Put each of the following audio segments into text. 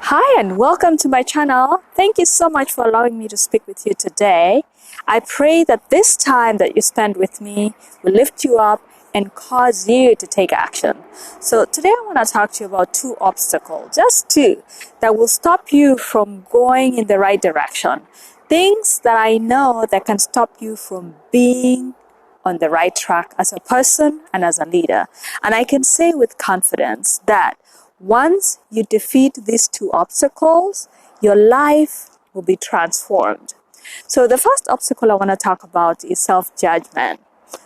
Hi and welcome to my channel. Thank you so much for allowing me to speak with you today. I pray that this time that you spend with me will lift you up and cause you to take action. So today I want to talk to you about two obstacles, just two, that will stop you from going in the right direction. Things that I know that can stop you from being on the right track as a person and as a leader. And I can say with confidence that once you defeat these two obstacles, your life will be transformed. So the first obstacle I want to talk about is self-judgment.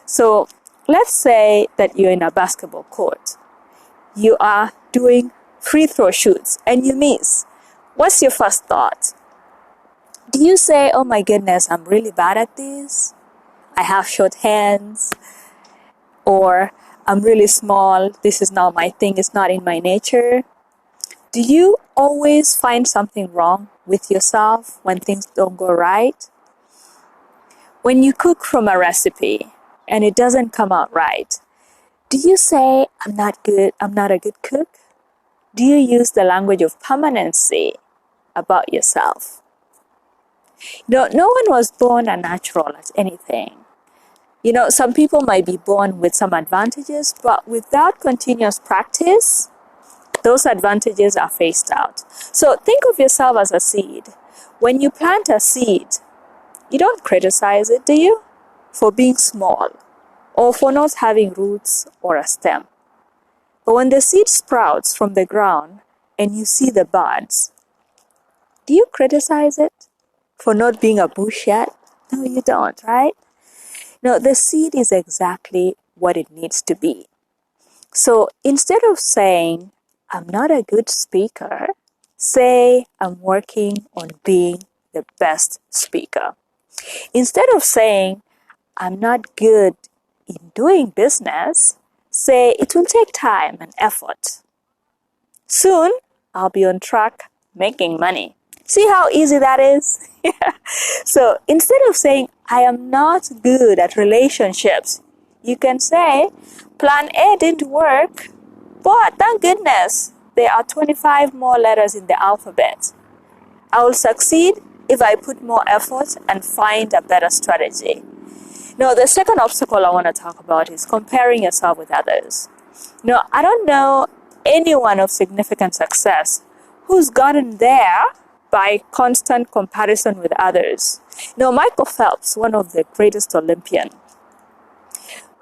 So let's say that you're in a basketball court. You are doing free throw shoots and you miss. What's your first thought? Do you say, oh my goodness, I'm really bad at this? I have short hands, or I'm really small, this is not my thing, it's not in my nature. Do you always find something wrong with yourself when things don't go right? When you cook from a recipe and it doesn't come out right, do you say, I'm not good, I'm not a good cook? Do you use the language of permanency about yourself? No one was born a natural at anything. Some people might be born with some advantages, but without continuous practice, those advantages are phased out. So think of yourself as a seed. When you plant a seed, you don't criticize it, do you? For being small or for not having roots or a stem. But when the seed sprouts from the ground and you see the buds, do you criticize it for not being a bush yet? No, you don't, right? No, the seed is exactly what it needs to be. So instead of saying, I'm not a good speaker, say, I'm working on being the best speaker. Instead of saying, I'm not good in doing business, say, it will take time and effort. Soon, I'll be on track making money. See how easy that is? So instead of saying, I am not good at relationships, you can say, plan A didn't work, but thank goodness, there are 25 more letters in the alphabet. I will succeed if I put more effort and find a better strategy. Now, the second obstacle I want to talk about is comparing yourself with others. I don't know anyone of significant success who's gotten there by constant comparison with others. Michael Phelps, one of the greatest Olympians,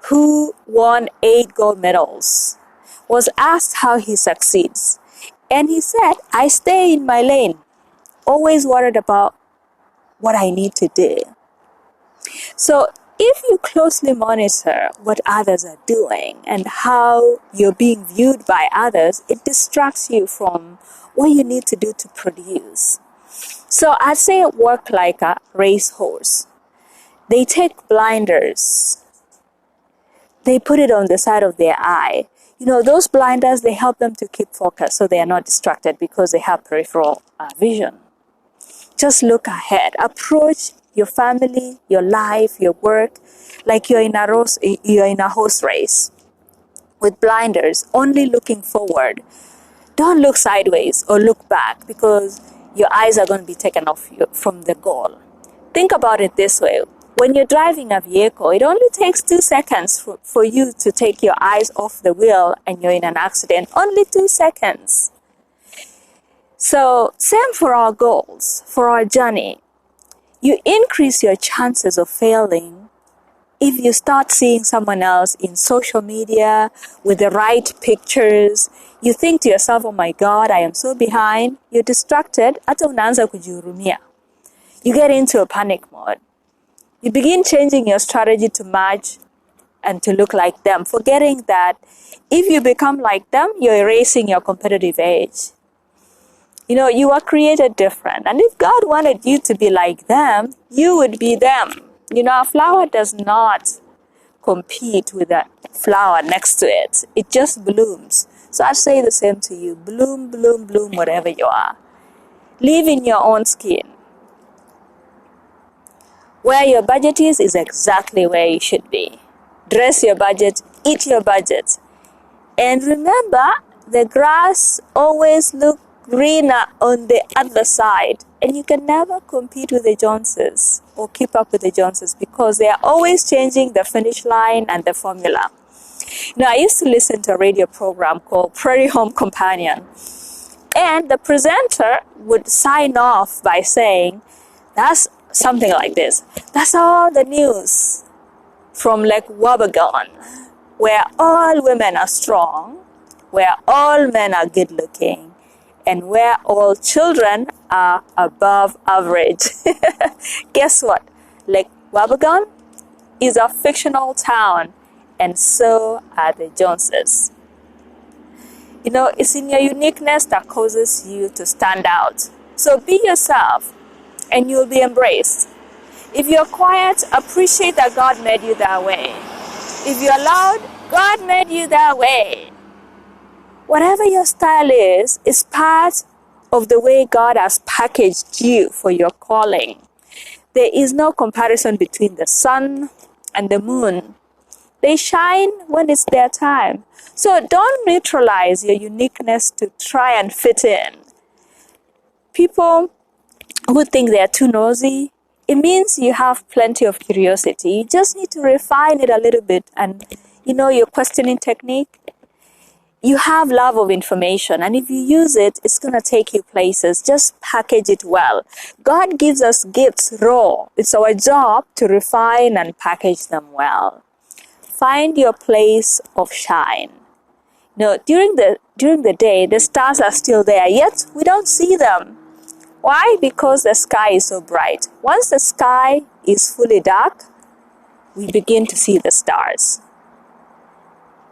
who won 8 gold medals, was asked how he succeeds. And he said, I stay in my lane, always worried about what I need to do. So if you closely monitor what others are doing and how you're being viewed by others, it distracts you from what you need to do to produce. So I'd say work like a racehorse. They take blinders. They put it on the side of their eye. Those blinders, they help them to keep focused so they are not distracted because they have peripheral vision. Just look ahead. Approach your family, your life, your work, like you're in a horse race with blinders, only looking forward. Don't look sideways or look back because your eyes are going to be taken off you from the goal. Think about it this way. When you're driving a vehicle, it only takes 2 seconds for you to take your eyes off the wheel and you're in an accident. Only 2 seconds. So same for our goals, for our journey. You increase your chances of failing if you start seeing someone else in social media with the right pictures. You think to yourself, oh my God, I am so behind. You're distracted. Hata unaanza kujihurumia. You get into a panic mode. You begin changing your strategy to match and to look like them, forgetting that if you become like them, you're erasing your competitive edge. You are created different. And if God wanted you to be like them, you would be them. A flower does not compete with a flower next to it. It just blooms. So I say the same to you. Bloom, bloom, bloom, wherever you are. Live in your own skin. Where your budget is exactly where you should be. Dress your budget, eat your budget. And remember, the grass always looks greener on the other side. And you can never compete with the Joneses or keep up with the Joneses because they are always changing the finish line and the formula. I used to listen to a radio program called Prairie Home Companion. And the presenter would sign off by saying, that's something like this. That's all the news from Lake Wabagon, where all women are strong, where all men are good looking, and where all children are above average. Guess what? Lake Wabagon is a fictional town, and so are the Joneses. It's in your uniqueness that causes you to stand out. So be yourself, and you'll be embraced. If you're quiet, appreciate that God made you that way. If you're loud, God made you that way. Whatever your style is part of the way God has packaged you for your calling. There is no comparison between the sun and the moon. They shine when it's their time. So don't neutralize your uniqueness to try and fit in. People who think they're too nosy, it means you have plenty of curiosity. You just need to refine it a little bit. And your questioning technique, you have love of information. And if you use it, it's going to take you places. Just package it well. God gives us gifts raw. It's our job to refine and package them well. Find your place of shine. During the day, the stars are still there, yet we don't see them. Why? Because the sky is so bright. Once the sky is fully dark, we begin to see the stars.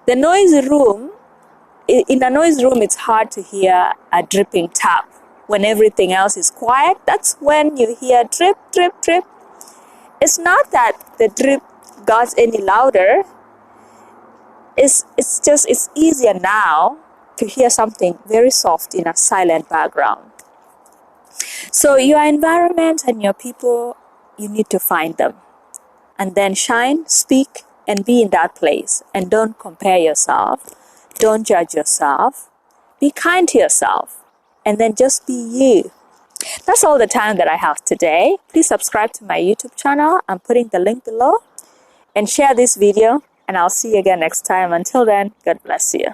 The noisy room, in a noisy room, it's hard to hear a dripping tap. When everything else is quiet, that's when you hear drip, drip, drip. It's not that the drip got any louder. It's easier now to hear something very soft in a silent background. So your environment and your people, you need to find them. And then shine, speak, and be in that place. And don't compare yourself. Don't judge yourself. Be kind to yourself. And then just be you. That's all the time that I have today. Please subscribe to my YouTube channel. I'm putting the link below. And share this video. And I'll see you again next time. Until then, God bless you.